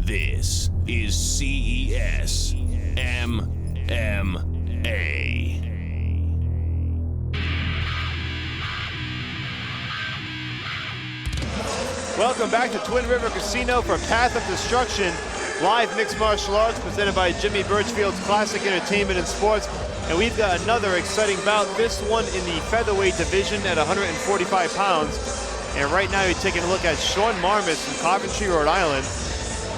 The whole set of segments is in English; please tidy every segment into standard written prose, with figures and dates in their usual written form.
This is CES MMA. Welcome back to Twin River Casino for Path of Destruction, live mixed martial arts presented by Jimmy Birchfield's Classic Entertainment and Sports. And we've got another exciting bout, this one in the featherweight division at 145 pounds. And right now you're taking a look at SHAUN from Coventry, Rhode Island.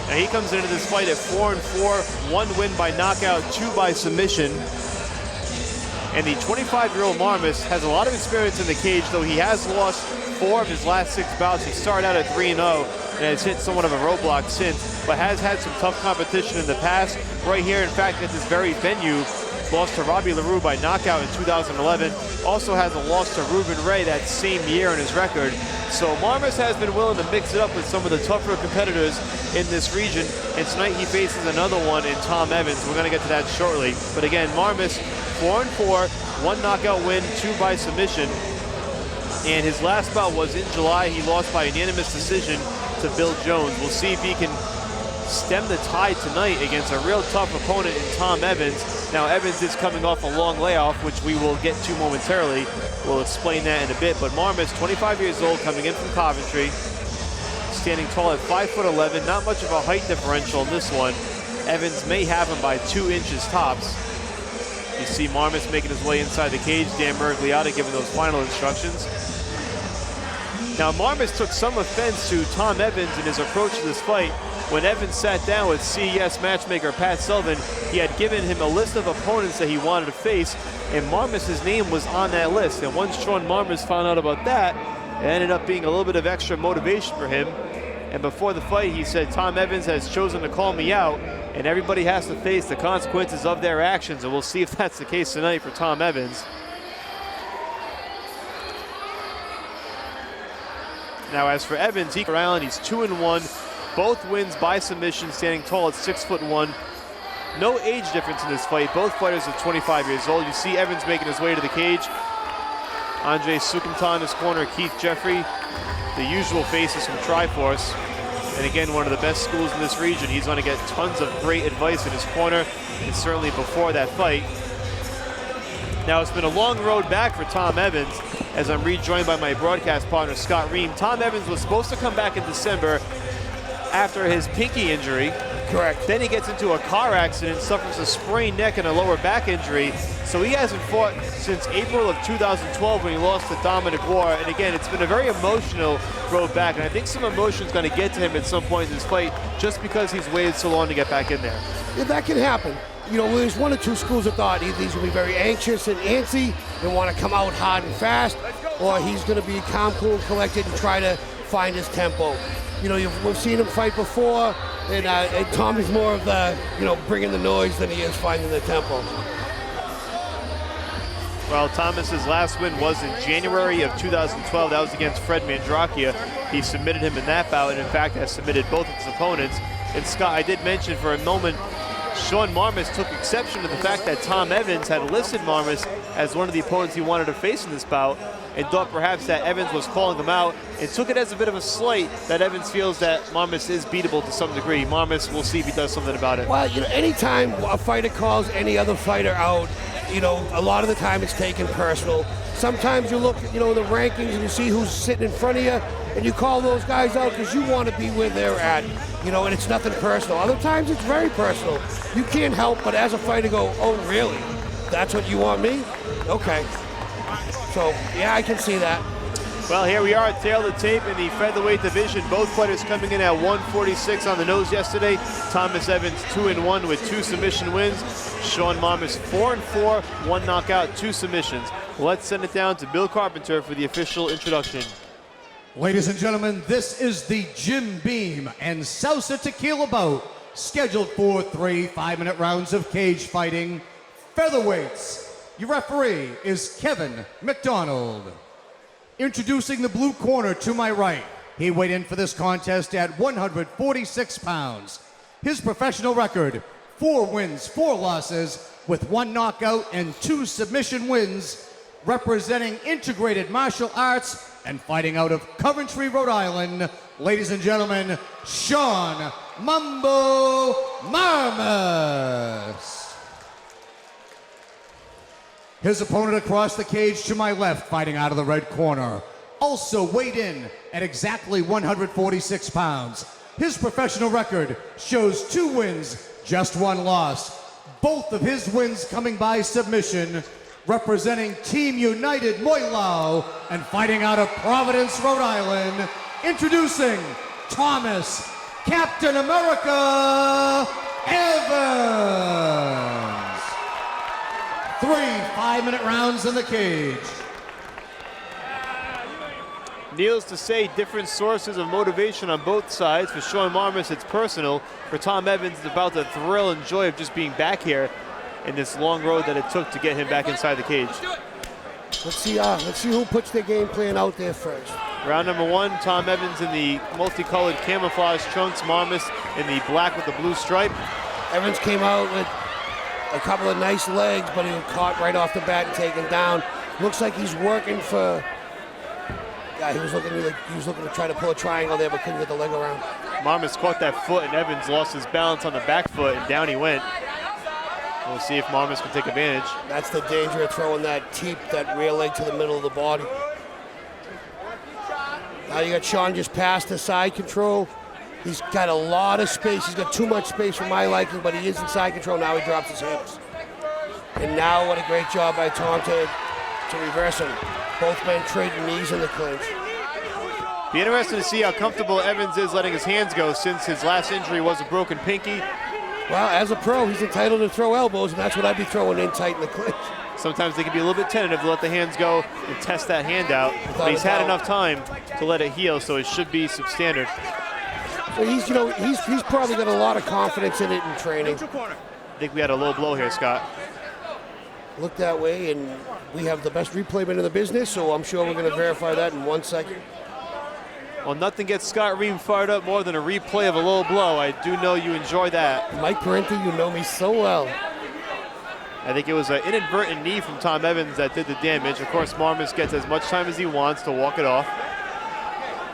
Now he comes into this fight at 4-4, 1 win by knockout, 2 by submission. And the 25-year-old MAMRAS has a lot of experience in the cage, though he has lost 4 of his last 6 bouts. He started out at 3-0 and has hit somewhat of a roadblock since, but has had some tough competition in the past. Right here, in fact, at this very venue, lost to Robbie LaRue by knockout in 2011. Also has a loss to Ruben Ray that same year in his record. So MAMRAS has been willing to mix it up with some of the tougher competitors in this region. And tonight he faces another one in Tom Evans. We're going to get to that shortly. But again, MAMRAS 4-4, 1 knockout win, 2 by submission. And his last bout was in July. He lost by unanimous decision to Bill Jones. We'll see if he can stem the tide tonight against a real tough opponent in Tom Evans. Now Evans is coming off a long layoff, which we will get to momentarily. We'll explain that in a bit. But MAMRAS, 25 years old, coming in from Coventry, standing tall at 5'11", not much of a height differential in this one. Evans may have him by 2 inches tops. You see MAMRAS making his way inside the cage, Dan Miragliotta giving those final instructions. Now MAMRAS took some offense to Tom Evans in his approach to this fight. When Evans sat down with CES matchmaker Pat Sullivan, he had given him a list of opponents that he wanted to face, and MAMRAS' name was on that list. And once SHAUN found out about that, it ended up being a little bit of extra motivation for him. And before the fight, he said, Tom Evans has chosen to call me out, and everybody has to face the consequences of their actions. And we'll see if that's the case tonight for Tom Evans. Now, as for Evans, Rhode Island, he's 2-1. Both wins by submission, standing tall at 6'1". No age difference in this fight. Both fighters are 25 years old. You see Evans making his way to the cage. Andre Sukumta in his corner, Keith Jeffrey, the usual faces from Triforce. And again, one of the best schools in this region. He's going to get tons of great advice in his corner, and certainly before that fight. Now, it's been a long road back for Tom Evans, as I'm rejoined by my broadcast partner, Scott Ream. Tom Evans was supposed to come back in December after his pinky injury. Correct. Then he gets into a car accident, suffers a sprained neck and a lower back injury. So he hasn't fought since April of 2012 when he lost to Dominic War. And again, it's been a very emotional road back. And I think some emotion's going to get to him at some point in this fight just because he's waited so long to get back in there. Yeah, that can happen. You know, there's 1 or 2 schools of thought. Either he's going to be very anxious and antsy and want to come out hard and fast, or he's going to be calm, cool, and collected and try to find his tempo. You know, we've seen him fight before, and Tom is more of the, bringing the noise than he is finding the tempo. Well, Thomas's last win was in January of 2012. That was against Fred Mandrakia. He submitted him in that bout, and in fact has submitted both of his opponents. And Scott, I did mention for a moment, SHAUN took exception to the fact that Tom Evans had listed MAMRAS as one of the opponents he wanted to face in this bout, and thought perhaps that Evans was calling him out, and took it as a bit of a slight that Evans feels that MAMRAS is beatable to some degree. MAMRAS, we'll see if he does something about it. Well, anytime a fighter calls any other fighter out, a lot of the time it's taken personal. Sometimes you look, the rankings and you see who's sitting in front of you, and you call those guys out because you want to be where they're at, and it's nothing personal. Other times it's very personal. You can't help but as a fighter go, oh, really? That's what you want me? Okay. So, yeah, I can see that. Well, here we are at tail of the tape in the featherweight division. Both fighters coming in at 146 on the nose yesterday. Thomas Evans 2-1 with 2 submission wins. SHAUN 4-4, 1 knockout, 2 submissions. Let's send it down to Bill Carpenter for the official introduction. Ladies and gentlemen, this is the Jim Beam and Salsa Tequila bout, scheduled for 3 5-minute rounds of cage fighting. Featherweights. Your referee is Kevin McDonald. Introducing the blue corner to my right. He weighed in for this contest at 146 pounds. His professional record, 4 wins, 4 losses, with 1 knockout and 2 submission wins, representing integrated martial arts and fighting out of Coventry, Rhode Island, ladies and gentlemen, SHAUN Mambo MAMRAS. His opponent across the cage to my left, fighting out of the red corner, also weighed in at exactly 146 pounds. His professional record shows 2 wins, just 1 loss. Both of his wins coming by submission, representing Team United Moilau and fighting out of Providence, Rhode Island, introducing Thomas Captain America Evans. 3 5-minute rounds in the cage. Needless to say, different sources of motivation on both sides. For Shaun Marmas, it's personal. For Tom Evans, it's about the thrill and joy of just being back here in this long road that it took to get him back inside the cage. Let's see who puts their game plan out there first. Round number 1, Tom Evans in the multicolored camouflage trunks, Marmas in the black with the blue stripe. Evans came out with a couple of nice legs, but he was caught right off the bat and taken down. Looks like he's working for... Yeah, he was looking to try to pull a triangle there, but couldn't get the leg around. Marmas caught that foot, and Evans lost his balance on the back foot, and down he went. We'll see if Marmas can take advantage. That's the danger of throwing that that rear leg to the middle of the body. Now you got Shaun just past the side control. He's got a lot of space. He's got too much space for my liking, but he is in side control. Now he drops his hips. And now what a great job by Tom to reverse him. Both men trading knees in the clinch. Be interesting to see how comfortable Evans is letting his hands go, since his last injury was a broken pinky. Well, as a pro, he's entitled to throw elbows, and that's what I'd be throwing in tight in the clinch. Sometimes they can be a little bit tentative to let the hands go and test that hand out. But he's had enough time to let it heal, so it should be substandard. So he's probably got a lot of confidence in it in training. I think we had a low blow here, Scott. Look that way, and we have the best replay man in the business, so I'm sure we're going to verify that in 1 second. Well, nothing gets Scott Ream fired up more than a replay of a low blow. I do know you enjoy that. Mike Parenti, you know me so well. I think it was an inadvertent knee from Tom Evans that did the damage. Of course, Marmas gets as much time as he wants to walk it off.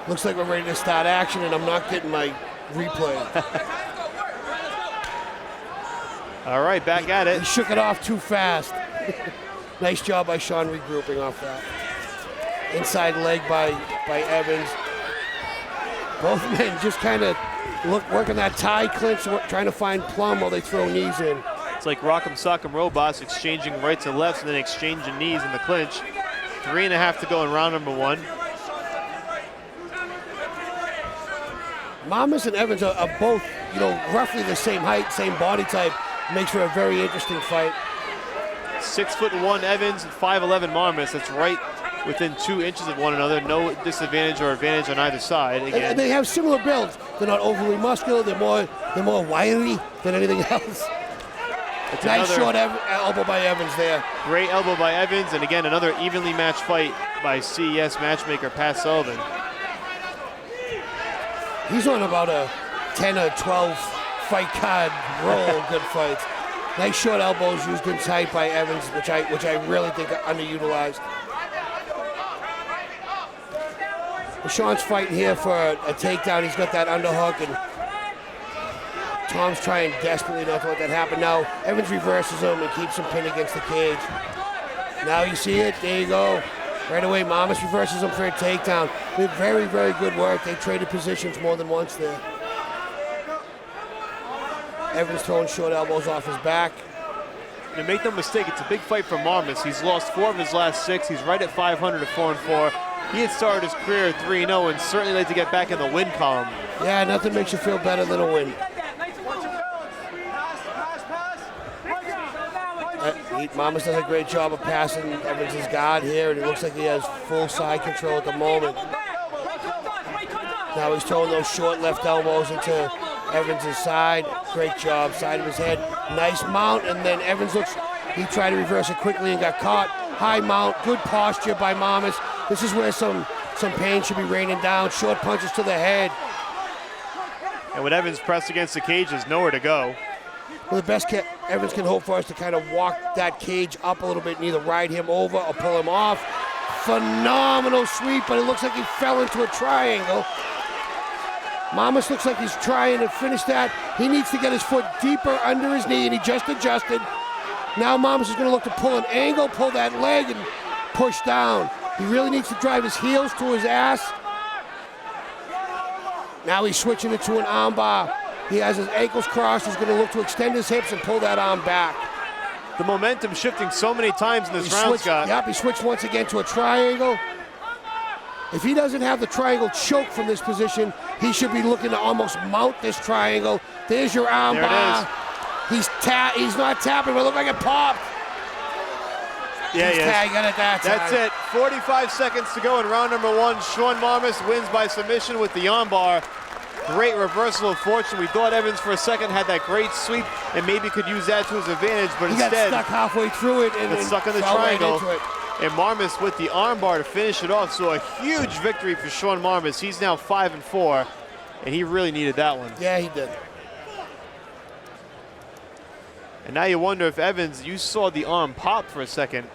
Looks like we're ready to start action, and I'm not getting my replay. All right, back at it. He shook it off too fast. Nice job by Shaun regrouping off that. Inside leg by Evans. Both men just kind of working that tie clinch, trying to find plumb while they throw knees in. It's like Rock'em Sock'em Robots exchanging rights and lefts and then exchanging knees in the clinch. 3.5 to go in round number 1. Marmas and Evans are both, roughly the same height, same body type. Makes for a very interesting fight. 6'1" Evans and 5'11" Marmas. That's right within 2 inches of one another. No disadvantage or advantage on either side. Again, and they have similar builds. They're not overly muscular. They're more wiry than anything else. Nice short elbow by Evans there. Great elbow by Evans, and again another evenly matched fight by CES matchmaker Pat Sullivan. He's on about a 10 or 12 fight card roll. Good fights. Nice short elbows used in tight by Evans, which I really think are underutilized. Well, Shaun's fighting here for a takedown. He's got that underhook, and Tom's trying desperately not to let that happen. Now Evans reverses him and keeps him pinned against the cage. Now you see it. There you go. Right away, Marmas reverses him for a takedown. Very, very good work. They traded positions more than once there. Evans throwing short elbows off his back. And make no mistake, it's a big fight for Marmas. He's lost 4 of his last 6. He's right at 500 at 4-4. He had started his career at 3-0 and certainly like to get back in the win column. Yeah, nothing makes you feel better than a win. Marmas does a great job of passing Evans' guard here, and it looks like he has full side control at the moment. Now he's throwing those short left elbows into Evans' side. Great job, side of his head. Nice mount, and then Evans he tried to reverse it quickly and got caught. High mount, good posture by Marmas. This is where some pain should be raining down. Short punches to the head. And when Evans pressed against the cage, there's nowhere to go. Well, the best Evans can hope for is to kind of walk that cage up a little bit and either ride him over or pull him off. Phenomenal sweep, but it looks like he fell into a triangle. MAMRAS looks like he's trying to finish that. He needs to get his foot deeper under his knee, and he just adjusted. Now MAMRAS is going to look to pull an angle, pull that leg, and push down. He really needs to drive his heels to his ass. Now he's switching it to an arm bar. He has his ankles crossed. He's going to look to extend his hips and pull that arm back. The momentum shifting so many times in this round, Scott. Yep, he switched once again to a triangle. If he doesn't have the triangle choke from this position, he should be looking to almost mount this triangle. There's your arm bar. He's not tapping, but it looked like it popped. Yeah, he's tagging it that time. That's it. 45 seconds to go in round number 1. SHAUN MAMRAS wins by submission with the armbar. Great reversal of fortune. We thought Evans for a second had that great sweep and maybe could use that to his advantage, but he instead got stuck halfway through it and got stuck in the triangle. And MAMRAS with the armbar to finish it off. So a huge victory for SHAUN MAMRAS. He's now 5-4, and he really needed that one. Yeah, he did. And now you wonder if Evans, you saw the arm pop for a second.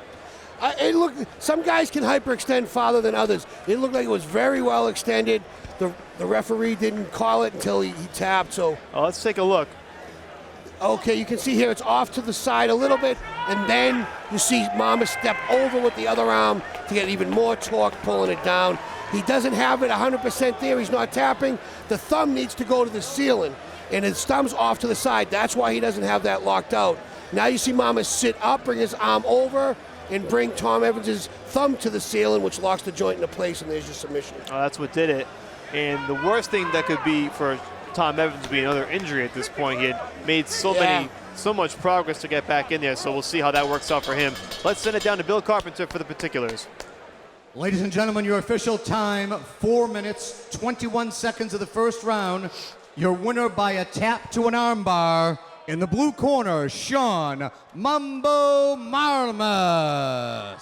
Some guys can hyperextend farther than others. It looked like it was very well extended. The referee didn't call it until he tapped. So let's take a look. Okay, you can see here it's off to the side a little bit, and then you see MAMRAS step over with the other arm to get even more torque, pulling it down. He doesn't have it 100% there. He's not tapping. The thumb needs to go to the ceiling, and his thumb's off to the side. That's why he doesn't have that locked out. Now you see MAMRAS sit up, bring his arm over, and bring Tom Evans' thumb to the ceiling, which locks the joint into place, and there's your submission. That's what did it. And the worst thing that could be for Tom Evans would be another injury at this point. He had made so much progress to get back in there, so we'll see how that works out for him. Let's send it down to Bill Carpenter for the particulars. Ladies and gentlemen, your official time, 4 minutes, 21 seconds of the first round. Your winner by a tap to an armbar. In the blue corner, SHAUN Mambo MAMRAS.